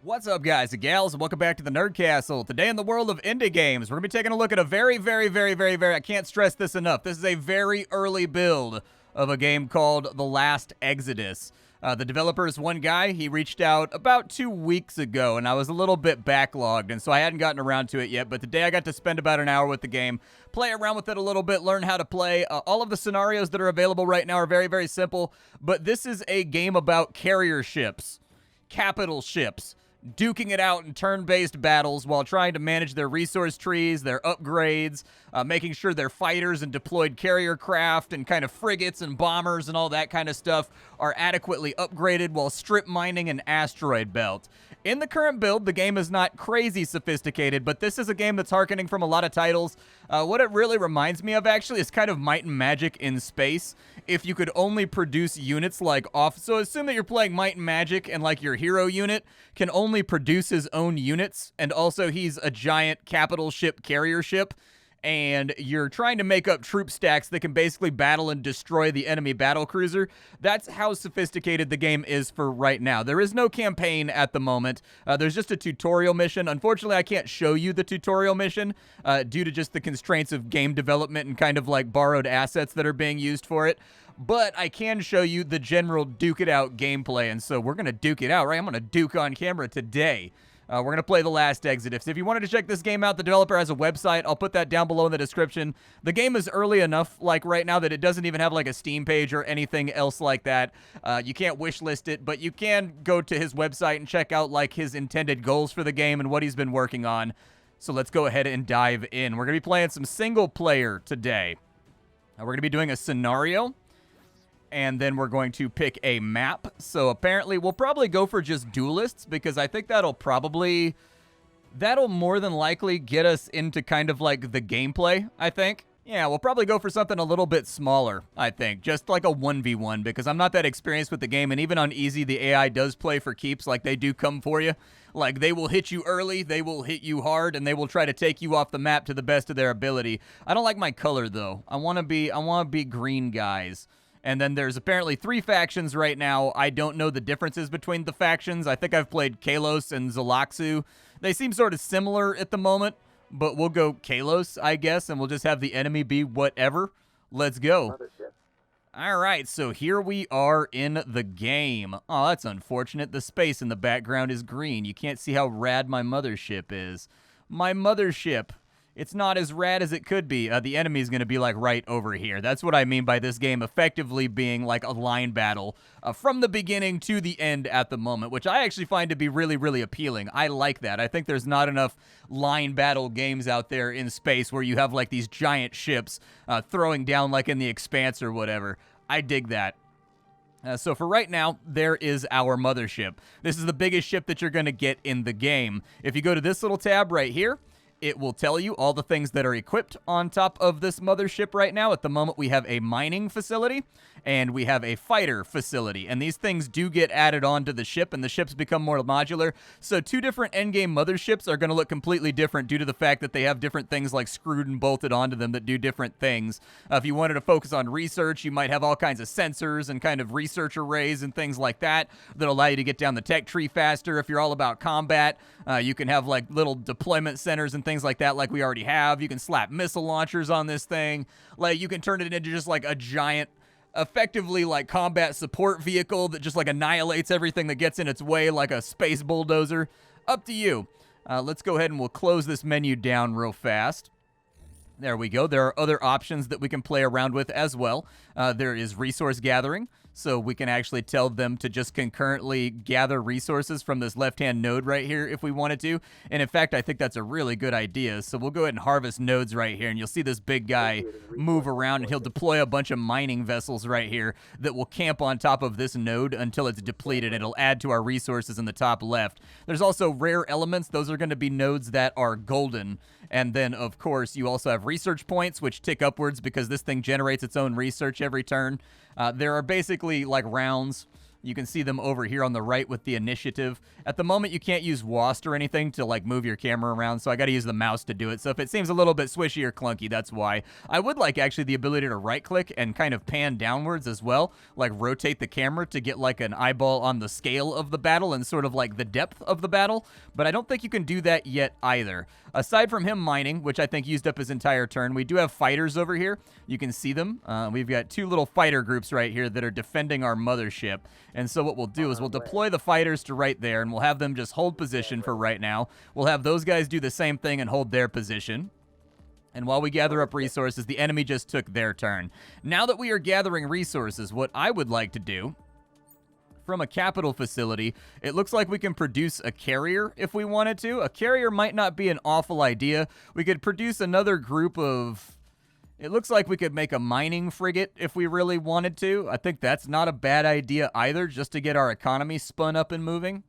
What's up, guys and gals, and welcome back to the Nerd Castle. Today in the world of indie games, we're going to be taking a look at a very, I can't stress this enough, this is a very early build of a game called The Last Exodus. The developer is one guy. He reached out about 2 weeks ago, and I was a little bit backlogged, and so I hadn't gotten around to it yet, but today I got to spend about an hour with the game, play around with it a little bit, learn how to play. All of the scenarios that are available right now are very simple, but this is a game about carrier ships, capital ships, duking it out in turn-based battles while trying to manage their resource trees, their upgrades, making sure their fighters and deployed carrier craft and kind of frigates and bombers and all that kind of stuff are adequately upgraded while strip mining an asteroid belt. In the current build, the game is not crazy sophisticated, but this is a game that's harkening from a lot of titles. What it really reminds me of, actually, is kind of Might and Magic in space. If you could only produce units like off... So assume that you're playing Might and Magic and, like, your hero unit can only produce his own units, and also he's a giant capital ship carrier ship, and you're trying to make up troop stacks that can basically battle and destroy the enemy battlecruiser. That's how sophisticated the game is for right now. There is no campaign at the moment. There's just a tutorial mission. Unfortunately, I can't show you the tutorial mission due to just the constraints of game development and kind of like borrowed assets that are being used for it. But I can show you the general duke it out gameplay, and so we're going to duke it out, right? I'm going to duke on camera today. We're going to play The Last Exodus. If you wanted to check this game out, the developer has a website. I'll put that down below in the description. The game is early enough, like right now, that it doesn't even have like a Steam page or anything else like that. You can't wishlist it, but you can go to his website and check out like his intended goals for the game and what he's been working on. So let's go ahead and dive in. We're going to be playing some single player today. We're going to be doing a scenario, and then we're going to pick a map. So apparently we'll probably go for just duelists, because I think that'll more than likely get us into kind of like the gameplay, I think. Yeah, we'll probably go for something a little bit smaller, I think. Just like a 1v1, because I'm not that experienced with the game, and even on easy, the AI does play for keeps. Like, they do come for you. Like, they will hit you early, they will hit you hard, and they will try to take you off the map to the best of their ability. I don't like my color, though. I want to be green guys. And then there's apparently 3 factions right now. I don't know the differences between the factions. I think I've played Kalos and Zalaxu. They seem sort of similar at the moment, but we'll go Kalos, I guess, and we'll just have the enemy be whatever. Let's go. Mothership. All right, so here we are in the game. Oh, that's unfortunate. The space in the background is green. You can't see how rad my mothership is. My mothership. It's not as rad as it could be. The enemy's going to be, like, right over here. That's what I mean by this game effectively being, like, a line battle from the beginning to the end at the moment, which I actually find to be really appealing. I like that. I think there's not enough line battle games out there in space where you have, like, these giant ships throwing down, like, in the Expanse or whatever. I dig that. So for right now, there is our mothership. This is the biggest ship that you're going to get in the game. If you go to this little tab right here, it will tell you all the things that are equipped on top of this mothership right now. At the moment, we have a mining facility, and we have a fighter facility. And these things do get added onto the ship, and the ships become more modular. So 2 different endgame motherships are going to look completely different due to the fact that they have different things like screwed and bolted onto them that do different things. If you wanted to focus on research, you might have all kinds of sensors and kind of research arrays and things like that that allow you to get down the tech tree faster. If you're all about combat, you can have like little deployment centers and things like that, like we already have. You can slap missile launchers on this thing. Like, you can turn it into just like a giant, effectively like combat support vehicle that just like annihilates everything that gets in its way, like a space bulldozer. Up to you. Let's go ahead and we'll close this menu down real fast. There we go. There are other options that we can play around with as well. There is resource gathering, so we can actually tell them to just concurrently gather resources from this left-hand node right here if we wanted to. And in fact, I think that's a really good idea. So we'll go ahead and harvest nodes right here, and you'll see this big guy move around, and he'll deploy a bunch of mining vessels right here that will camp on top of this node until it's depleted. It'll add to our resources in the top left. There's also rare elements. Those are going to be nodes that are golden. And then, of course, you also have research points, which tick upwards because this thing generates its own research every turn. There are basically, like, rounds. You can see them over here on the right with the initiative. At the moment, you can't use WASD or anything to, like, move your camera around, so I got to use the mouse to do it. So if it seems a little bit swishy or clunky, that's why. I would like, actually, the ability to right-click and kind of pan downwards as well, like rotate the camera to get, like, an eyeball on the scale of the battle and sort of, like, the depth of the battle, but I don't think you can do that yet either. Aside from him mining, which I think used up his entire turn, we do have fighters over here. You can see them. We've got 2 little fighter groups right here that are defending our mothership. And so what we'll do is we'll deploy the fighters to right there, and we'll have them just hold position for right now. We'll have those guys do the same thing and hold their position. And while we gather up resources, the enemy just took their turn. Now that we are gathering resources, what I would like to do, from a capital facility, it looks like we can produce a carrier if we wanted to. A carrier might not be an awful idea. We could produce another group of... It looks like we could make a mining frigate if we really wanted to. I think that's not a bad idea either, just to get our economy spun up and moving.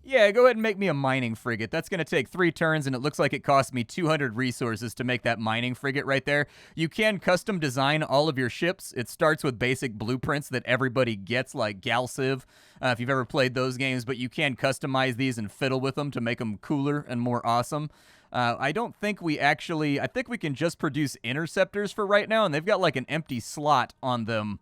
Yeah, go ahead and make me a mining frigate. That's going to take 3 turns, and it looks like it cost me 200 resources to make that mining frigate right there. You can custom design all of your ships. It starts with basic blueprints that everybody gets, like Galciv, if you've ever played those games, but you can customize these and fiddle with them to make them cooler and more awesome. I don't think we actually... I think we can just produce interceptors for right now, and they've got like an empty slot on them.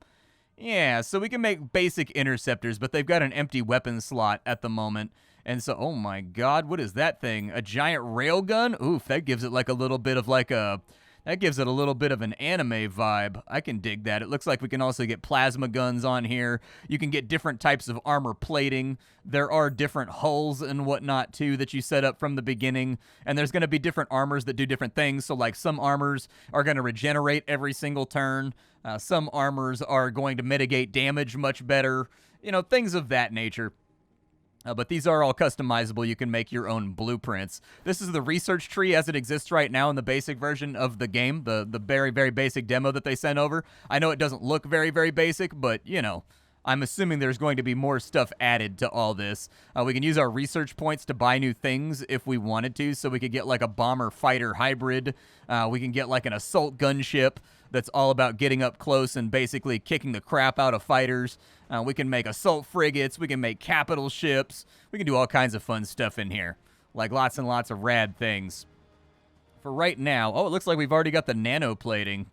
Yeah, so we can make basic interceptors, but they've got an empty weapon slot at the moment. And so, oh my god, what is that thing? A giant railgun? Oof, that gives it like a little bit of like a... That gives it a little bit of an anime vibe. I can dig that. It looks like we can also get plasma guns on here. You can get different types of armor plating. There are different hulls and whatnot, too, that you set up from the beginning. And there's going to be different armors that do different things. So, like, some armors are going to regenerate every single turn. Some armors are going to mitigate damage much better. You know, things of that nature. But these are all customizable. You can make your own blueprints. This is the research tree as it exists right now in the basic version of the game, the very, very basic demo that they sent over. I know it doesn't look very, very basic, but, you know, I'm assuming there's going to be more stuff added to all this. We can use our research points to buy new things if we wanted to, so we could get like a bomber-fighter hybrid. We can get like an assault gunship that's all about getting up close and basically kicking the crap out of fighters. We can make assault frigates. We can make capital ships. We can do all kinds of fun stuff in here, like lots and lots of rad things. For right now, oh, it looks like we've already got the nano plating.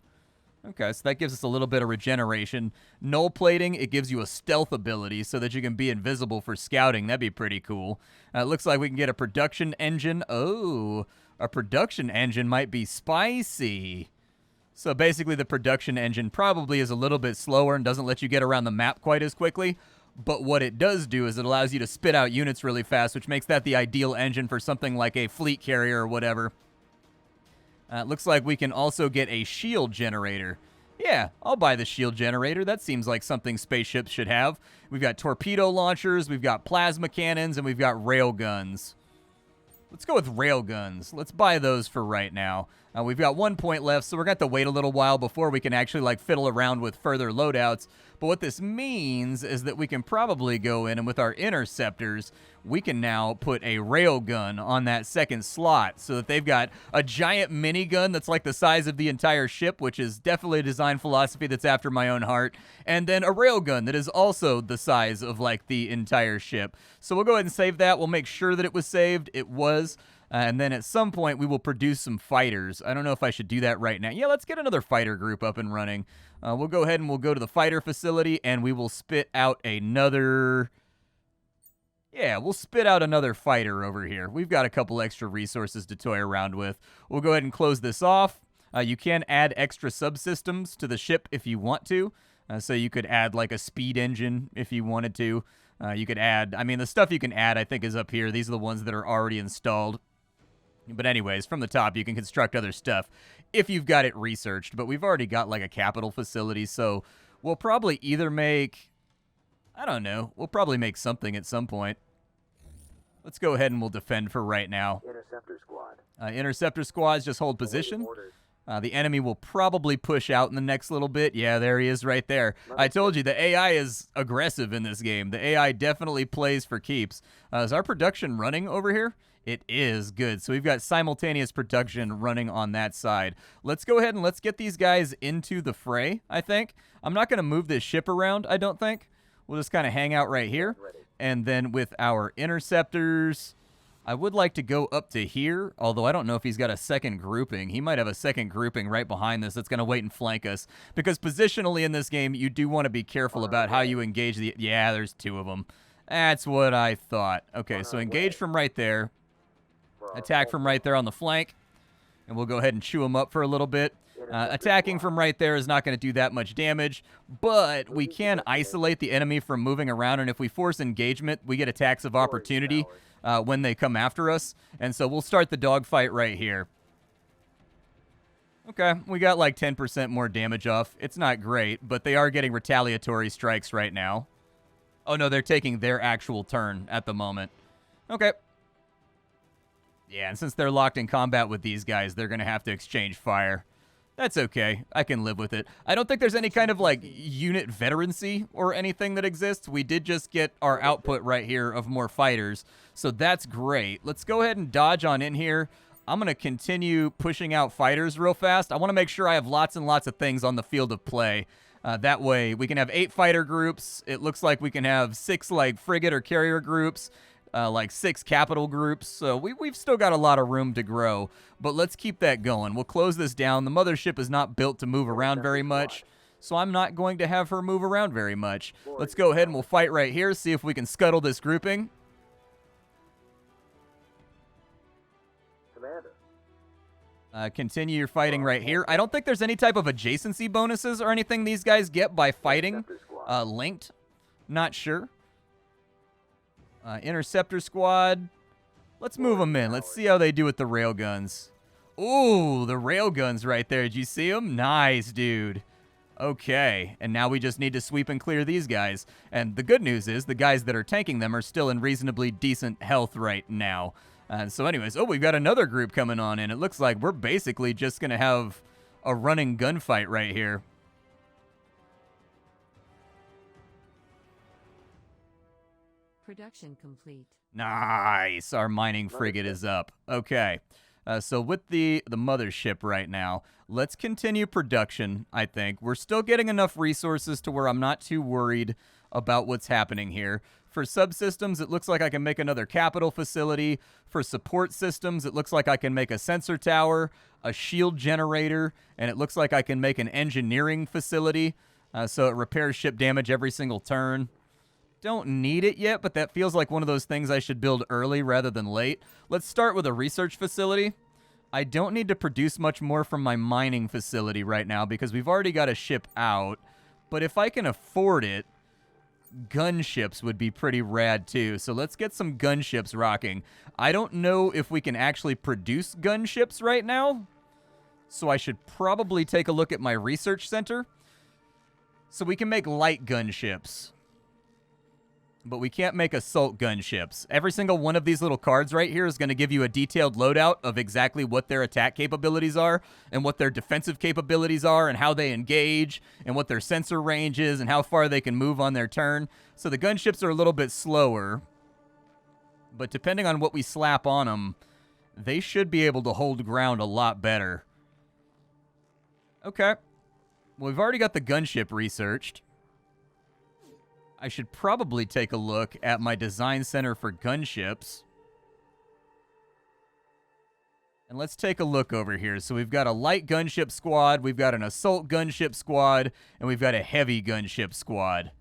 Okay, so that gives us a little bit of regeneration. Null plating, it gives you a stealth ability so that you can be invisible for scouting. That'd be pretty cool. It looks like we can get a production engine. Oh, a production engine might be spicy. So basically the production engine probably is a little bit slower and doesn't let you get around the map quite as quickly. But what it does do is it allows you to spit out units really fast, which makes that the ideal engine for something like a fleet carrier or whatever. It looks like we can also get a shield generator. Yeah, I'll buy the shield generator. That seems like something spaceships should have. We've got torpedo launchers, we've got plasma cannons, and we've got rail guns. Let's go with railguns. Let's buy those for right now. We've got 1 point left, so we're going to have to wait a little while before we can actually, like, fiddle around with further loadouts. But what this means is that we can probably go in, and with our interceptors, we can now put a railgun on that second slot so that they've got a giant minigun that's like the size of the entire ship, which is definitely a design philosophy that's after my own heart, and then a railgun that is also the size of, like, the entire ship. So we'll go ahead and save that. We'll make sure that it was saved. It was. And then at some point, we will produce some fighters. I don't know if I should do that right now. Yeah, let's get another fighter group up and running. We'll go ahead and we'll go to the fighter facility, and we will spit out another... Yeah, we'll spit out another fighter over here. We've got a couple extra resources to toy around with. We'll go ahead and close this off. You can add extra subsystems to the ship if you want to. So you could add like a speed engine if you wanted to. You could add... I mean, the stuff you can add, I think, is up here. These are the ones that are already installed. But anyways, from the top, you can construct other stuff if you've got it researched. But we've already got, like, a capital facility, so we'll probably either make... I don't know. We'll probably make something at some point. Let's go ahead and we'll defend for right now. Interceptor squad. Interceptor squads just hold position. The enemy will probably push out in the next little bit. Yeah, there he is right there. I told you, the AI is aggressive in this game. The AI definitely plays for keeps. Is our production running over here? It is. Good. So we've got simultaneous production running on that side. Let's go ahead and let's get these guys into the fray, I think. I'm not going to move this ship around, I don't think. We'll just kind of hang out right here. And then with our interceptors, I would like to go up to here, although I don't know if he's got a second grouping. He might have a second grouping right behind this that's going to wait and flank us. Because positionally in this game, you do want to be careful about how you engage the... Yeah, there's 2 of them. That's what I thought. Okay, so engage from right there. Attack from right there on the flank. And we'll go ahead and chew them up for a little bit. Attacking from right there is not going to do that much damage, but we can isolate the enemy from moving around, and if we force engagement, we get attacks of opportunity when they come after us, and so we'll start the dogfight right here. Okay, we got like 10% more damage off. It's not great, but they are getting retaliatory strikes right now. Oh no, they're taking their actual turn at the moment. Okay. Yeah, and since they're locked in combat with these guys, they're going to have to exchange fire. That's okay. I can live with it. I don't think there's any kind of, like, unit veterancy or anything that exists. We did just get our output right here of more fighters, so that's great. Let's go ahead and dodge on in here. I'm going to continue pushing out fighters real fast. I want to make sure I have lots and lots of things on the field of play. That way, we can have 8 fighter groups. It looks like we can have 6, like, frigate or carrier groups. Like 6 capital groups, so we've still got a lot of room to grow, but let's keep that going. We'll close this down. The mothership is not built to move around very much, so I'm not going to have her move around very much. Let's go ahead and we'll fight right here, see if we can scuttle this grouping. Continue your fighting right here. I don't think there's any type of adjacency bonuses or anything these guys get by fighting linked. Not sure. Interceptor squad. Let's move them in. Let's see how they do with the railguns. Ooh, the railguns right there. Did you see them? Nice, dude. Okay, and now we just need to sweep and clear these guys. And the good news is the guys that are tanking them are still in reasonably decent health right now. So anyways, oh, we've got another group coming on in. It looks like we're basically just going to have a running gunfight right here. Production complete. Nice. Our mining frigate is up. Okay. So with the mothership right now, let's continue production, I think. We're still getting enough resources to where I'm not too worried about what's happening here. For subsystems, it looks like I can make another capital facility. For support systems, it looks like I can make a sensor tower, a shield generator, and it looks like I can make an engineering facility. So it repairs ship damage every single turn. Don't need it yet, but that feels like one of those things I should build early rather than late. Let's start with a research facility. I don't need to produce much more from my mining facility right now because we've already got a ship out. But if I can afford it, gunships would be pretty rad too. So let's get some gunships rocking. I don't know if we can actually produce gunships right now, so I should probably take a look at my research center. So we can make light gunships, but we can't make assault gunships. Every single one of these little cards right here is going to give you a detailed loadout of exactly what their attack capabilities are and what their defensive capabilities are and how they engage and what their sensor range is and how far they can move on their turn. So the gunships are a little bit slower, but depending on what we slap on them, they should be able to hold ground a lot better. Okay. Well, we've already got the gunship researched. I should probably take a look at my design center for gunships. And let's take a look over here. So we've got a light gunship squad, we've got an assault gunship squad, and we've got a heavy gunship squad.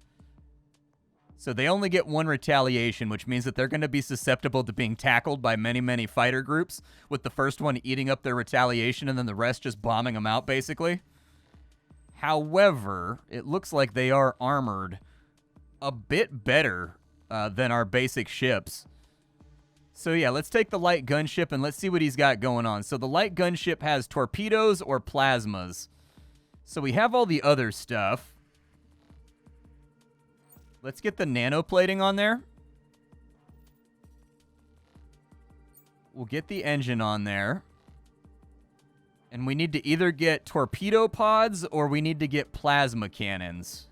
So they only get 1 retaliation, which means that they're going to be susceptible to being tackled by many, many fighter groups, with the first one eating up their retaliation and then the rest just bombing them out, basically. However, it looks like they are armored a bit better than our basic ships. So yeah, let's take the light gunship and let's see what he's got going on. So the light gunship has torpedoes or plasmas. So we have all the other stuff. Let's get the nanoplating on there. We'll get the engine on there. And we need to either get torpedo pods or we need to get plasma cannons.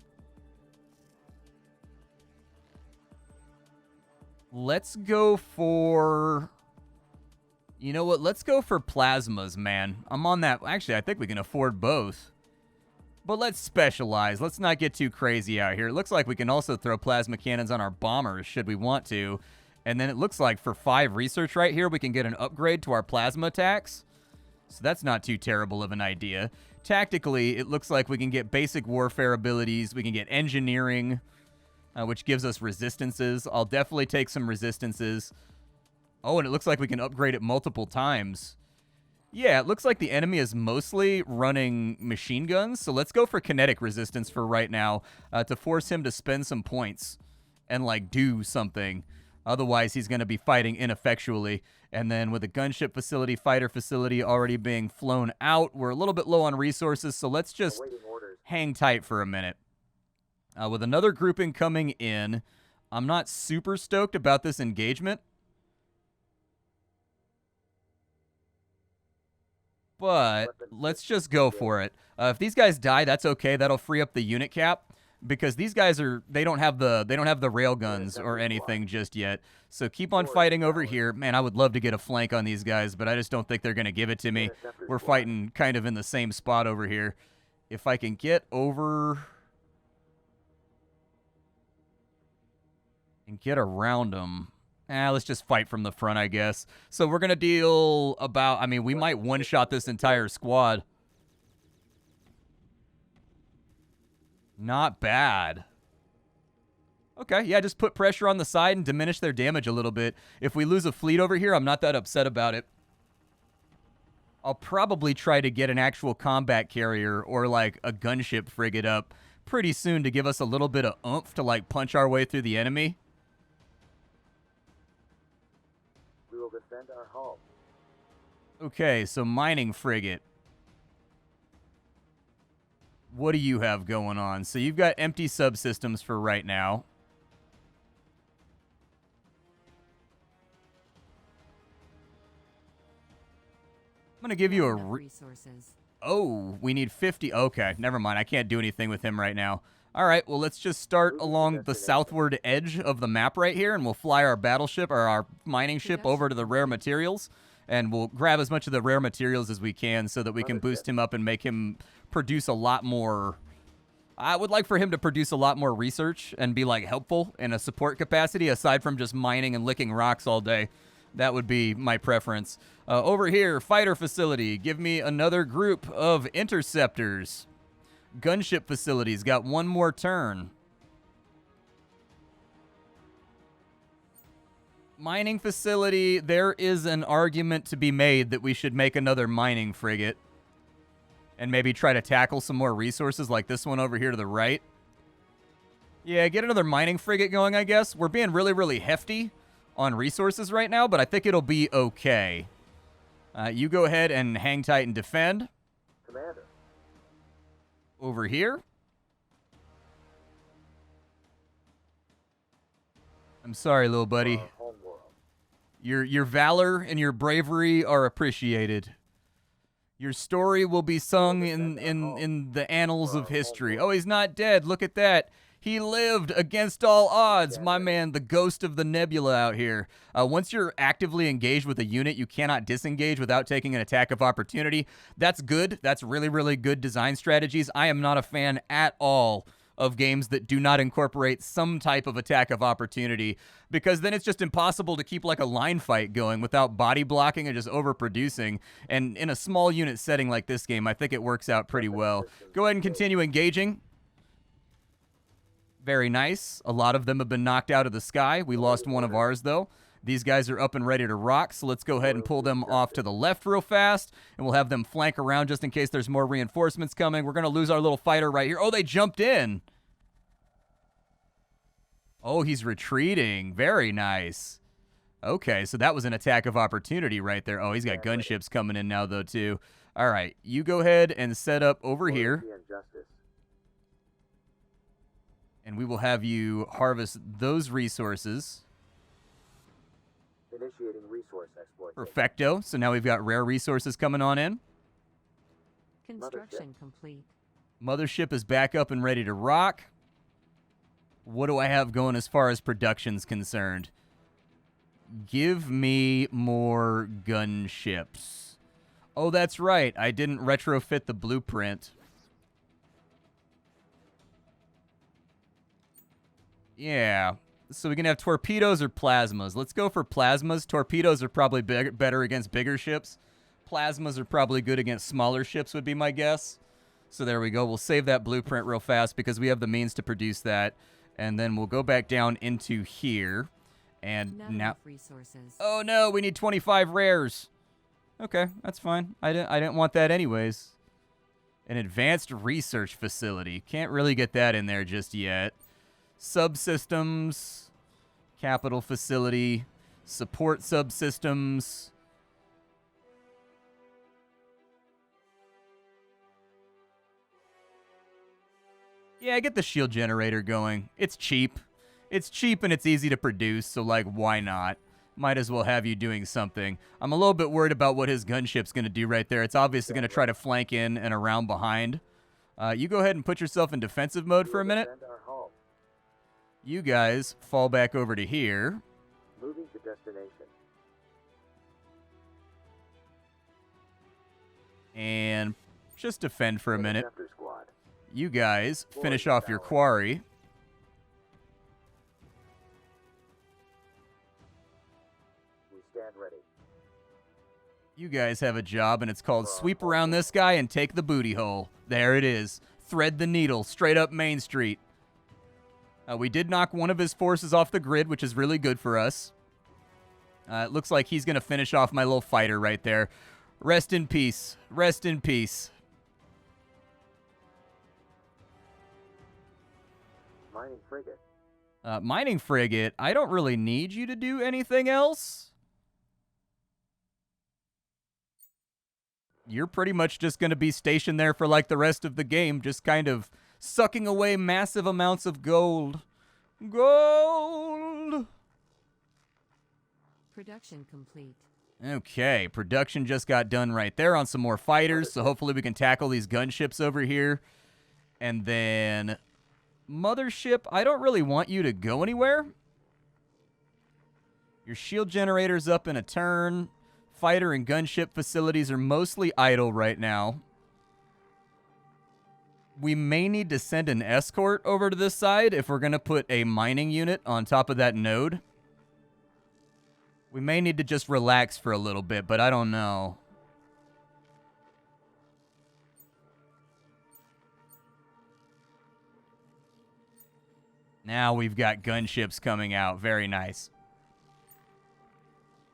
Let's go for... You know what? Let's go for plasmas, man. I'm on that. Actually, I think we can afford both. But let's specialize. Let's not get too crazy out here. It looks like we can also throw plasma cannons on our bombers should we want to. And then it looks like for 5 research right here, we can get an upgrade to our plasma attacks. So that's not too terrible of an idea. Tactically, it looks like we can get basic warfare abilities. We can get engineering, which gives us resistances. I'll definitely take some resistances. Oh, and it looks like we can upgrade it multiple times. Yeah, it looks like the enemy is mostly running machine guns, so let's go for kinetic resistance for right now to force him to spend some points and, like, do something. Otherwise, he's going to be fighting ineffectually. And then with the gunship facility, fighter facility already being flown out, we're a little bit low on resources, so let's just hang tight for a minute. With another grouping coming in, I'm not super stoked about this engagement. But let's just go for it. If these guys die, that's okay. That'll free up the unit cap because these guys they don't have the rail guns or anything just yet. So keep on fighting over here. Man, I would love to get a flank on these guys, but I just don't think they're going to give it to me. We're fighting kind of in the same spot over here. If I can get over and get around them. Let's just fight from the front, I guess. So we're going to deal about... I mean, we might one-shot this entire squad. Not bad. Okay, yeah, just put pressure on the side and diminish their damage a little bit. If we lose a fleet over here, I'm not that upset about it. I'll probably try to get an actual combat carrier or, like, a gunship frigate up pretty soon to give us a little bit of oomph to, like, punch our way through the enemy. Defend our hull. Okay, so mining frigate. What do you have going on? So you've got empty subsystems for right now. I'm going to give you a... resources. Oh, we need 50. Okay, never mind. I can't do anything with him right now. All right, well, let's just start along the southward edge of the map right here, and we'll fly our battleship or our mining ship over to the rare materials, and we'll grab as much of the rare materials as we can so that we can boost him up and make him produce a lot more. I would like for him to produce a lot more research and be, like, helpful in a support capacity aside from just mining and licking rocks all day. That would be my preference. Over here, fighter facility. Give me another group of interceptors. Gunship facilities got one more turn. Mining facility, there is an argument to be made that we should make another mining frigate and maybe try to tackle some more resources like this one over here to the right. Yeah, get another mining frigate going, I guess. We're being really, really hefty on resources right now, but I think it'll be okay. You go ahead and hang tight and defend. Commander. Over here. I'm sorry, little buddy. Your valor and your bravery are appreciated. Your story will be sung in the annals of history. Oh, he's not dead. Look at that. He lived against all odds, my man, the ghost of the nebula out here. Once you're actively engaged with a unit, you cannot disengage without taking an attack of opportunity. That's good. That's really, really good design strategies. I am not a fan at all of games that do not incorporate some type of attack of opportunity, because then it's just impossible to keep like a line fight going without body blocking and just overproducing. And in a small unit setting like this game, I think it works out pretty well. Go ahead and continue engaging. Very nice. A lot of them have been knocked out of the sky. We lost one of ours, though. These guys are up and ready to rock, so let's go ahead and pull them off to the left real fast, and we'll have them flank around just in case there's more reinforcements coming. We're going to lose our little fighter right here. Oh, they jumped in. Oh, he's retreating. Very nice. Okay, so that was an attack of opportunity right there. Oh, he's got gunships coming in now, though, too. All right, you go ahead and set up over here. And we will have you harvest those resources. Initiating resource exploitation. Perfecto. So now we've got rare resources coming on in. Construction complete. Mothership is back up and ready to rock. What do I have going as far as production's concerned? Give me more gunships. Oh, that's right. I didn't retrofit the blueprint. Yeah. So we can have torpedoes or plasmas. Let's go for plasmas. Torpedoes are probably better against bigger ships. Plasmas are probably good against smaller ships, would be my guess. So there we go. We'll save that blueprint real fast because we have the means to produce that. And then we'll go back down into here. And Not now... enough resources. Oh, no. We need 25 rares. Okay, that's fine. I didn't want that anyways. An advanced research facility. Can't really get that in there just yet. Subsystems, capital facility, support subsystems. Yeah, get the shield generator going. It's cheap. It's cheap and it's easy to produce, so like, why not? Might as well have you doing something. I'm a little bit worried about what his gunship's going to do right there. It's obviously going to try to flank in and around behind. You go ahead and put yourself in defensive mode for a minute. You guys fall back over to here. Moving to destination. And just defend for a minute. Interceptor squad. You guys finish off your quarry. We stand ready. You guys have a job, and it's called sweep around this guy and take the booty hole. There it is. Thread the needle straight up Main Street. We did knock one of his forces off the grid, which is really good for us. It looks like he's going to finish off my little fighter right there. Rest in peace. Rest in peace. Mining frigate. Mining frigate, I don't really need you to do anything else. You're pretty much just going to be stationed there for like the rest of the game, just kind of sucking away massive amounts of gold. Gold! Production complete. Okay, production just got done right there on some more fighters, so hopefully we can tackle these gunships over here. And then mothership, I don't really want you to go anywhere. Your shield generator's up in a turn. Fighter and gunship facilities are mostly idle right now. We may need to send an escort over to this side if we're going to put a mining unit on top of that node. We may need to just relax for a little bit, but I don't know. Now we've got gunships coming out. Very nice.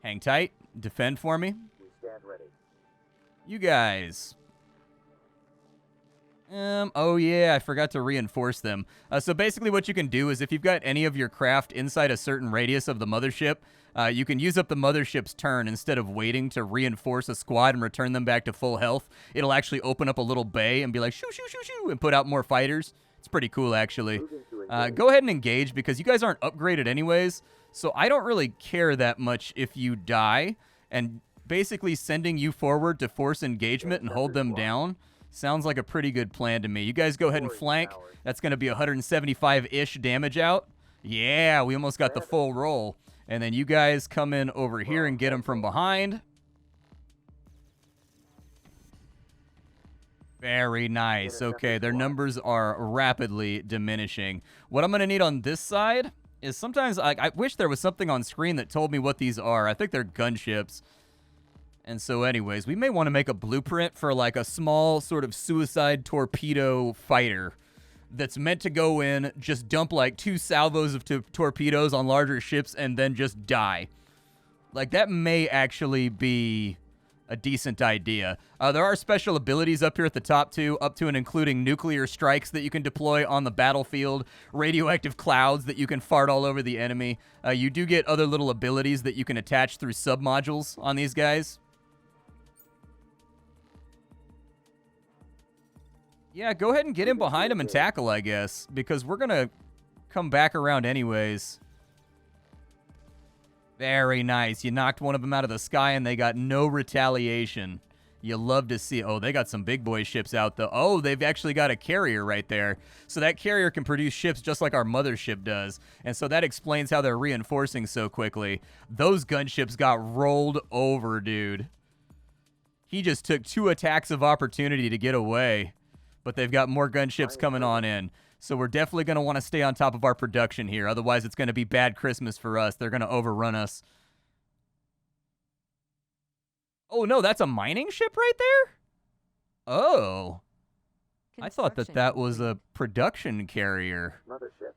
Hang tight. Defend for me. We stand ready. You guys. Oh yeah, I forgot to reinforce them. So basically what you can do is if you've got any of your craft inside a certain radius of the mothership, you can use up the mothership's turn instead of waiting to reinforce a squad and return them back to full health. It'll actually open up a little bay and be like, shoo, shoo, shoo, shoo, and put out more fighters. It's pretty cool, actually. Go ahead and engage because you guys aren't upgraded anyways, so I don't really care that much if you die, and basically sending you forward to force engagement and hold them down sounds like a pretty good plan to me. You guys go ahead and flank. That's going to be 175-ish damage out. Yeah, we almost got the full roll. And then you guys come in over here and get them from behind. Very nice. Okay, their numbers are rapidly diminishing. What I'm going to need on this side is sometimes I wish there was something on screen that told me what these are. I think they're gunships. And so anyways, we may want to make a blueprint for like a small sort of suicide torpedo fighter that's meant to go in, just dump like 2 salvos of torpedoes on larger ships and then just die. Like that may actually be a decent idea. There are special abilities up here at the top too, up to and including nuclear strikes that you can deploy on the battlefield, radioactive clouds that you can fart all over the enemy. You do get other little abilities that you can attach through submodules on these guys. Yeah, go ahead and get in behind him and tackle, I guess, because we're going to come back around anyways. Very nice. You knocked one of them out of the sky, and they got no retaliation. You love to see... Oh, they got some big boy ships out, though. Oh, they've actually got a carrier right there. So that carrier can produce ships just like our mothership does. And so that explains how they're reinforcing so quickly. Those gunships got rolled over, dude. He just took 2 attacks of opportunity to get away. But they've got more gunships coming on in. So we're definitely going to want to stay on top of our production here. Otherwise, it's going to be bad Christmas for us. They're going to overrun us. Oh, no, that's a mining ship right there? Oh. I thought that that was a production carrier. Mothership.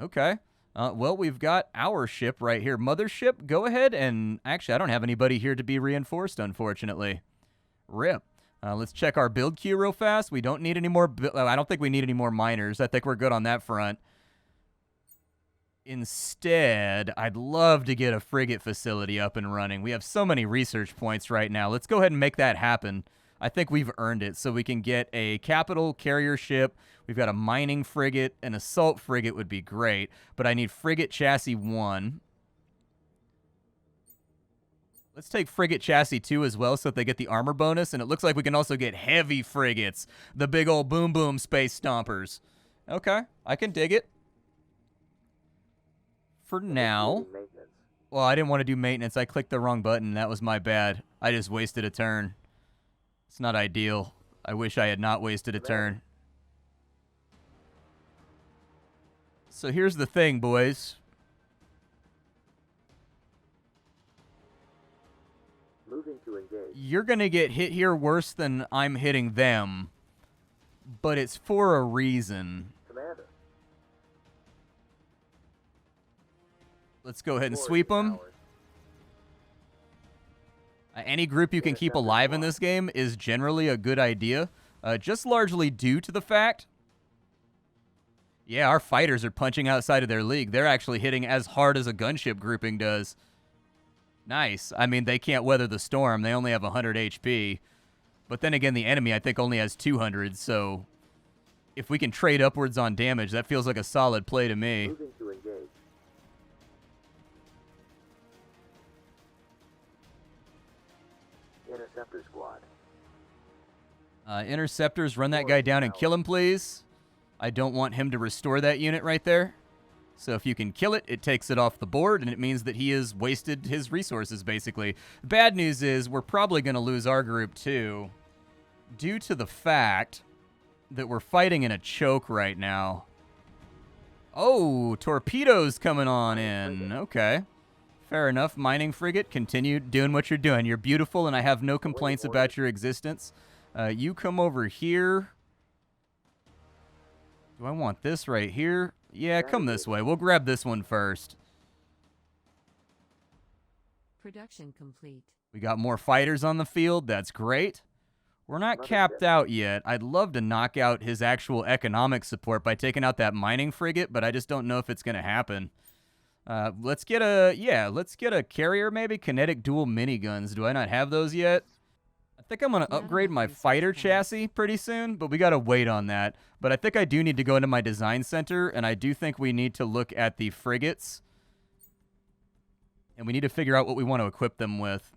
Okay. Well, we've got our ship right here. Mothership, go ahead and... Actually, I don't have anybody here to be reinforced, unfortunately. RIP. Let's check our build queue real fast. We don't need any more... I don't think we need any more miners. I think we're good on that front. Instead, I'd love to get a frigate facility up and running. We have so many research points right now. Let's go ahead and make that happen. I think we've earned it, so we can get a capital carrier ship. We've got a mining frigate. An assault frigate would be great, but I need frigate chassis 1. Let's take frigate chassis 2 as well so that they get the armor bonus, and it looks like we can also get heavy frigates, the big old boom boom space stompers. Okay, I can dig it. For now... Well, I didn't want to do maintenance. I clicked the wrong button. That was my bad. I just wasted a turn. It's not ideal. I wish I had not wasted a turn. So here's the thing, boys. Moving to engage. You're going to get hit here worse than I'm hitting them. But it's for a reason. Commander. Let's go ahead and sweep them. Any group you can keep alive in this game is generally a good idea. Just largely due to the fact... Yeah, our fighters are punching outside of their league. They're actually hitting as hard as a gunship grouping does. Nice. I mean, they can't weather the storm. They only have 100 HP. But then again, the enemy, I think, only has 200. So if we can trade upwards on damage, that feels like a solid play to me. Moving to engage. Interceptor squad. Interceptors, run that guy down and kill him, please. I don't want him to restore that unit right there. So if you can kill it, it takes it off the board, and it means that he has wasted his resources, basically. Bad news is we're probably going to lose our group, too, due to the fact that we're fighting in a choke right now. Oh, torpedoes coming on in. Okay. Fair enough. Mining frigate, continue doing what you're doing. You're beautiful, and I have no complaints about your existence. You come over here. Do I want this right here? Yeah, come this way. We'll grab this one first. Production complete. We got more fighters on the field. That's great. We're not capped out yet. I'd love to knock out his actual economic support by taking out that mining frigate, but I just don't know if it's going to happen. Let's get a carrier maybe. Kinetic dual miniguns. Do I not have those yet? I think I'm going to upgrade my fighter chassis pretty soon, but we got to wait on that. But I think I do need to go into my design center, and I do think we need to look at the frigates. And we need to figure out what we want to equip them with.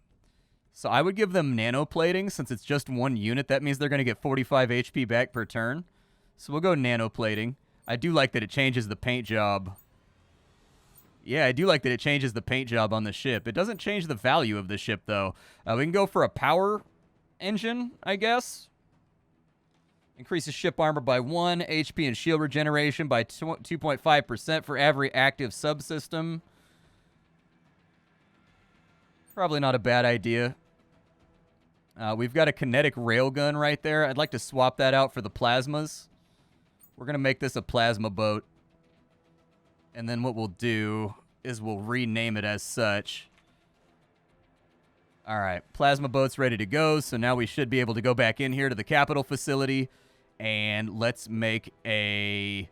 So I would give them nanoplating, since it's just one unit. That means they're going to get 45 HP back per turn. So we'll go nanoplating. I do like that it changes the paint job. Yeah, I do like that it changes the paint job on the ship. It doesn't change the value of the ship, though. We can go for a power engine, I guess. Increases ship armor by 1, HP and shield regeneration by 2.5% for every active subsystem. Probably not a bad idea. We've got a kinetic railgun right there. I'd like to swap that out for the plasmas. We're going to make this a plasma boat. And then what we'll do is we'll rename it as such. All right, plasma boat's ready to go. So now we should be able to go back in here to the capital facility. And let's make a...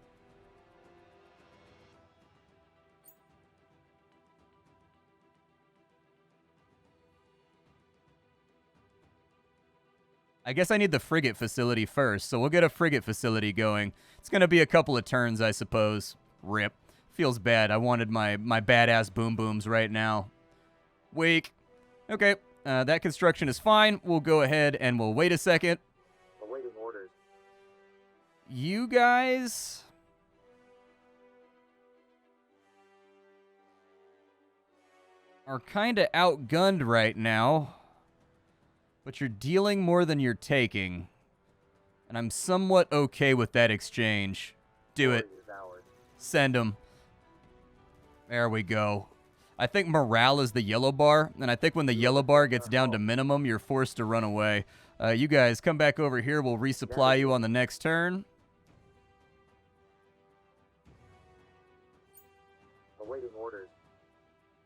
I guess I need the frigate facility first, so we'll get a frigate facility going. It's going to be a couple of turns, I suppose. RIP. Feels bad. I wanted my badass boom booms right now. Weak. Okay, that construction is fine. We'll go ahead and we'll wait a second. Awaiting orders. You guys... are kind of outgunned right now. But you're dealing more than you're taking. And I'm somewhat okay with that exchange. Do it. Glory is ours. Send them. There we go. I think morale is the yellow bar, and I think when the yellow bar gets down to minimum, you're forced to run away. You guys, come back over here. We'll resupply you on the next turn. Awaiting orders.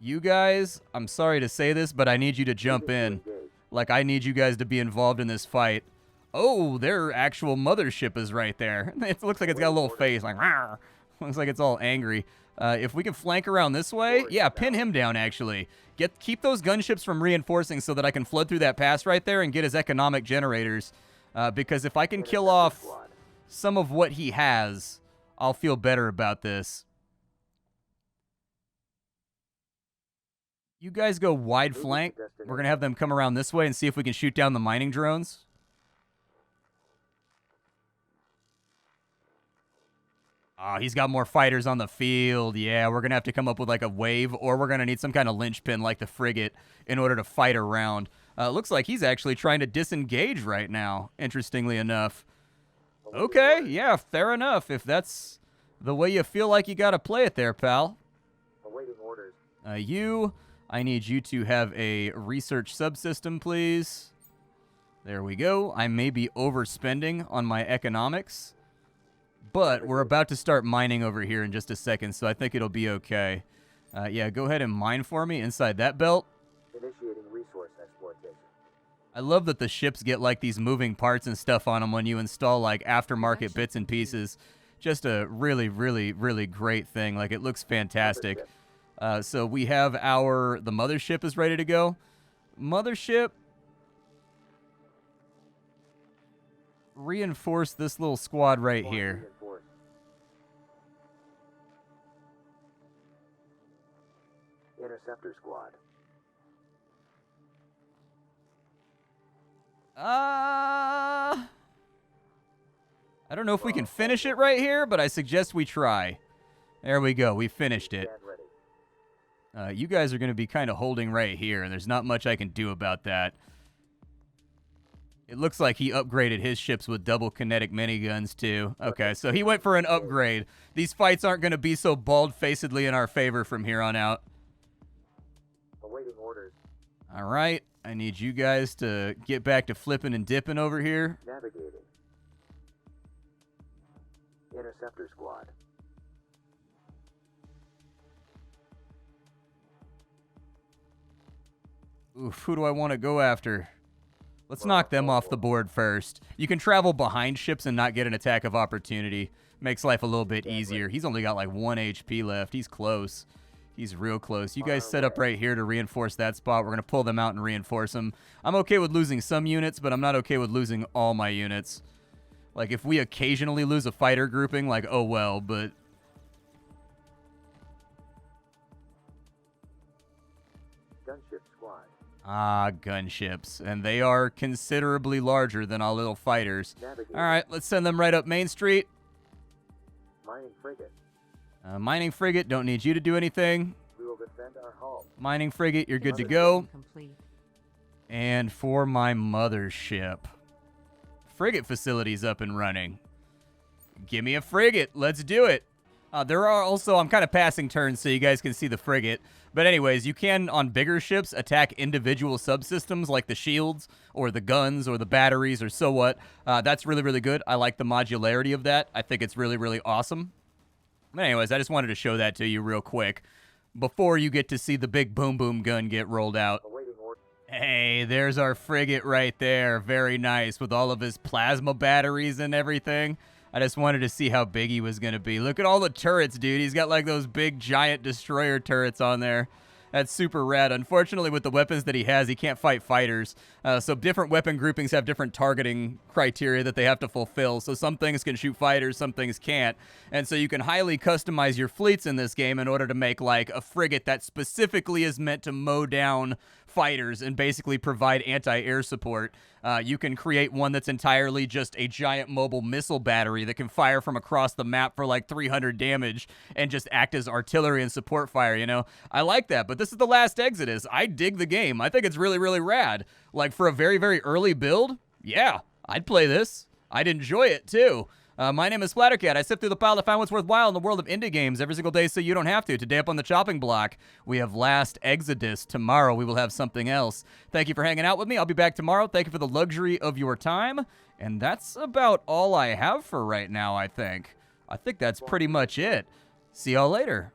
You guys, I'm sorry to say this, but I need you to jump in. Moving to engage. Like, I need you guys to be involved in this fight. Oh, their actual mothership is right there. It looks like it's got a little face, like, rawr. Looks like it's all angry. If we can flank around this way, yeah, pin him down, actually. Keep those gunships from reinforcing so that I can flood through that pass right there and get his economic generators. Because if I can kill off some of what he has, I'll feel better about this. You guys go wide flank. We're going to have them come around this way and see if we can shoot down the mining drones. Oh, he's got more fighters on the field. Yeah, we're going to have to come up with like a wave, or we're going to need some kind of linchpin like the frigate in order to fight around. Looks like he's actually trying to disengage right now, interestingly enough. Okay, yeah, fair enough. If that's the way you feel like you got to play it there, pal. Awaiting orders. I need you to have a research subsystem, please. There we go. I may be overspending on my economics, but we're about to start mining over here in just a second, so I think it'll be okay. Yeah, go ahead and mine for me inside that belt. Initiating resource exploitation. I love that the ships get like these moving parts and stuff on them when you install like aftermarket bits and pieces. Just a really, really, really great thing. Like, it looks fantastic. So we have the mothership is ready to go. Mothership. Reinforce this little squad right here. Reinforced. Interceptor squad. I don't know if we can finish it right here, but I suggest we try. There we go. We finished it. Stand ready. You guys are going to be kind of holding right here, and there's not much I can do about that. It looks like he upgraded his ships with double kinetic miniguns, too. Okay, so he went for an upgrade. These fights aren't going to be so bald-facedly in our favor from here on out. Awaiting orders. All right, I need you guys to get back to flipping and dipping over here. Navigating. Interceptor squad. Oof, who do I want to go after? Let's knock them off the board first. You can travel behind ships and not get an attack of opportunity. Makes life a little bit easier. He's only got like 1 HP left. He's close. He's real close. You guys set up right here to reinforce that spot. We're going to pull them out and reinforce them. I'm okay with losing some units, but I'm not okay with losing all my units. Like, if we occasionally lose a fighter grouping, like, oh well, but... Gunship squad. Ah, gunships. And they are considerably larger than our little fighters. Navigating. All right, let's send them right up Main Street. Mining frigate. Mining frigate, don't need you to do anything. We will defend our hull. Mining frigate, you're good to go. Complete. And for my mothership, frigate facility's up and running. Give me a frigate. Let's do it. There are also, I'm kind of passing turns so you guys can see the frigate. But anyways, you can, on bigger ships, attack individual subsystems like the shields or the guns or the batteries or so what. That's really, really good. I like the modularity of that. I think it's really, really awesome. But anyways, I just wanted to show that to you real quick before you get to see the big boom boom gun get rolled out. Awaiting order. Hey, there's our frigate right there. Very nice with all of his plasma batteries and everything. I just wanted to see how big he was going to be. Look at all the turrets, dude. He's got like those big giant destroyer turrets on there. That's super rad. Unfortunately, with the weapons that he has, he can't fight fighters. So different weapon groupings have different targeting criteria that they have to fulfill. So some things can shoot fighters, some things can't. And so you can highly customize your fleets in this game in order to make like a frigate that specifically is meant to mow down fighters and basically provide anti-air support. You can create one that's entirely just a giant mobile missile battery that can fire from across the map for like 300 damage and just act as artillery and support fire, you know? I like that, but this is the last Exodus. I dig the game. I think it's really, really rad. Like, for a very, very early build, yeah, I'd play this. I'd enjoy it, too. My name is Splattercat. I sift through the pile to find what's worthwhile in the world of indie games every single day so you don't have to. Today up on the chopping block, we have Last Exodus. Tomorrow we will have something else. Thank you for hanging out with me. I'll be back tomorrow. Thank you for the luxury of your time. And that's about all I have for right now, I think. I think that's pretty much it. See y'all later.